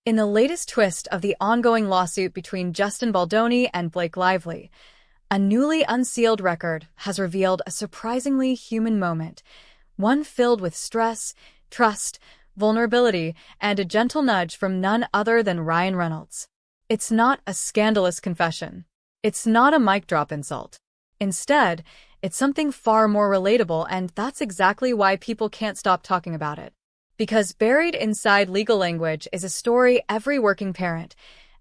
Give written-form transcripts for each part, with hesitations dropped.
In the latest twist of the ongoing lawsuit between Justin Baldoni and Blake Lively, a newly unsealed record has revealed a surprisingly human moment, one filled with stress, trust, vulnerability, and a gentle nudge from none other than Ryan Reynolds. It's not a scandalous confession. It's not a mic drop insult. Instead, it's something far more relatable, and that's exactly why people can't stop talking about it. Because buried inside legal language is a story every working parent,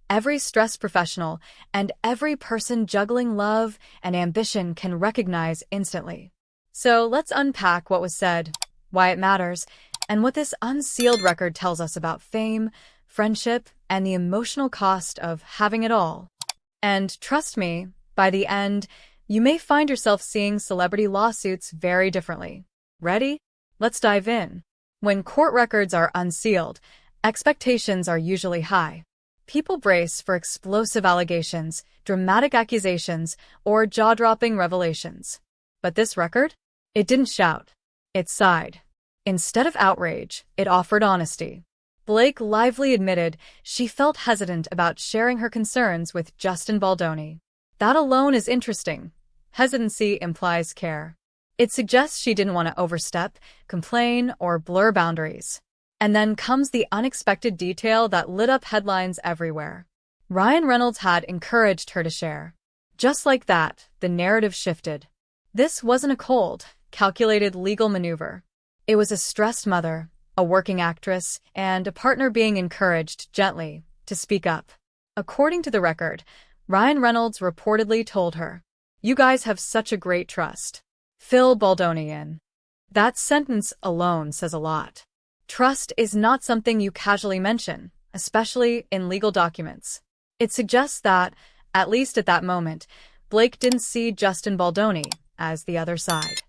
every stressed professional, and every person juggling love and ambition can recognize instantly. So let's unpack what was said, why it matters, and what this unsealed record tells us about fame, friendship, and the emotional cost of having it all. And trust me, by the end, you may find yourself seeing celebrity lawsuits very differently. Ready? Let's dive in. When court records are unsealed, expectations are usually high. People brace for explosive allegations, dramatic accusations, or jaw-dropping revelations. But this record? It didn't shout. It sighed. Instead of outrage, it offered honesty. Blake Lively admitted she felt hesitant about sharing her concerns with Justin Baldoni. That alone is interesting. Hesitancy implies care. It suggests she didn't want to overstep, complain, or blur boundaries. And then comes the unexpected detail that lit up headlines everywhere. Ryan Reynolds had encouraged her to share. Just like that, the narrative shifted. This wasn't a cold, calculated legal maneuver. It was a stressed mother, a working actress, and a partner being encouraged gently to speak up. According to the record, Ryan Reynolds reportedly told her, "You guys have such a great trust. Fill Baldoni in." That sentence alone says a lot. Trust is not something you casually mention, especially in legal documents. It suggests that, at least at that moment, Blake didn't see Justin Baldoni as the other side.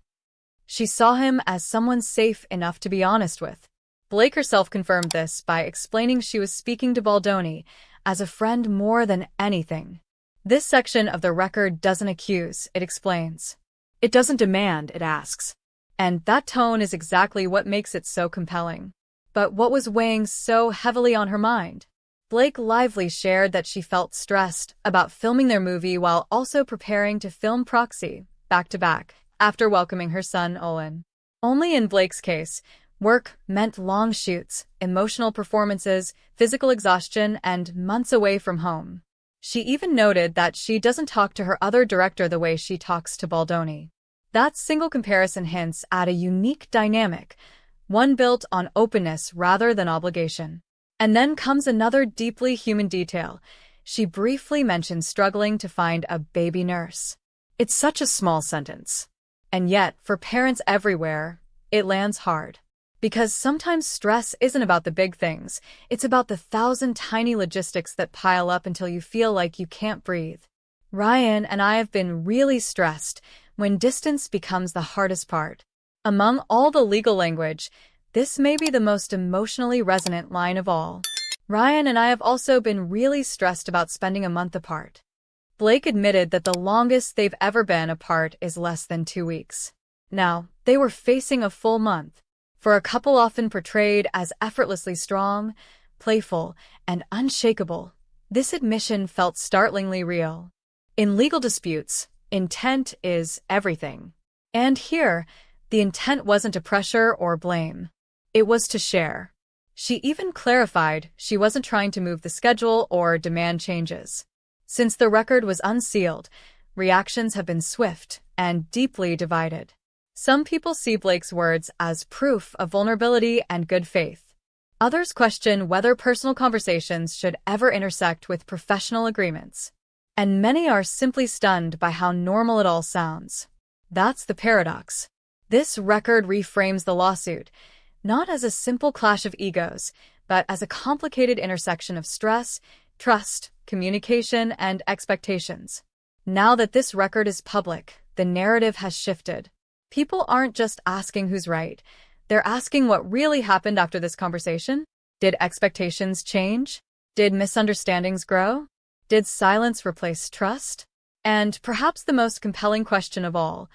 She saw him as someone safe enough to be honest with. Blake herself confirmed this by explaining she was speaking to Baldoni as a friend more than anything. This section of the record doesn't accuse, it explains. It doesn't demand, it asks. And that tone is exactly what makes it so compelling. But what was weighing so heavily on her mind? Blake Lively shared that she felt stressed about filming their movie while also preparing to film Proxy, back-to-back, after welcoming her son Owen. Only in Blake's case, work meant long shoots, emotional performances, physical exhaustion, and months away from home. She even noted that she doesn't talk to her other director the way she talks to Baldoni. That single comparison hints at a unique dynamic, one built on openness rather than obligation. And then comes another deeply human detail. She briefly mentioned struggling to find a baby nurse. It's such a small sentence. And yet, for parents everywhere, it lands hard. Because sometimes stress isn't about the big things, it's about the 1,000 tiny logistics that pile up until you feel like you can't breathe. Ryan and I have been really stressed when distance becomes the hardest part. Among all the legal language, this may be the most emotionally resonant line of all. Ryan and I have also been really stressed about spending a month apart. Blake admitted that the longest they've ever been apart is less than 2 weeks. Now, they were facing a full month. For a couple often portrayed as effortlessly strong, playful, and unshakable, this admission felt startlingly real. In legal disputes, intent is everything. And here, the intent wasn't to pressure or blame. It was to share. She even clarified she wasn't trying to move the schedule or demand changes. Since the record was unsealed, reactions have been swift and deeply divided. Some people see Blake's words as proof of vulnerability and good faith. Others question whether personal conversations should ever intersect with professional agreements. And many are simply stunned by how normal it all sounds. That's the paradox. This record reframes the lawsuit, not as a simple clash of egos, but as a complicated intersection of stress, trust, communication, and expectations. Now that this record is public, the narrative has shifted. People aren't just asking who's right. They're asking what really happened after this conversation. Did expectations change? Did misunderstandings grow? Did silence replace trust? And perhaps the most compelling question of all,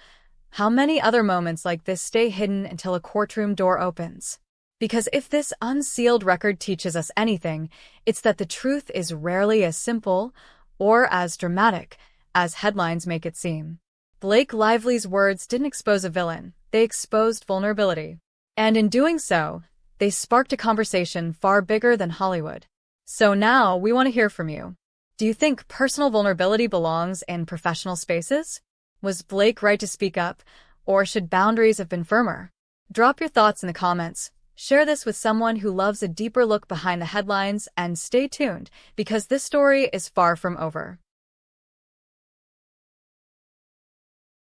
how many other moments like this stay hidden until a courtroom door opens? Because if this unsealed record teaches us anything, it's that the truth is rarely as simple or as dramatic as headlines make it seem. Blake Lively's words didn't expose a villain, they exposed vulnerability. And in doing so, they sparked a conversation far bigger than Hollywood. So now we want to hear from you. Do you think personal vulnerability belongs in professional spaces? Was Blake right to speak up, or should boundaries have been firmer? Drop your thoughts in the comments. Share this with someone who loves a deeper look behind the headlines, and stay tuned because this story is far from over.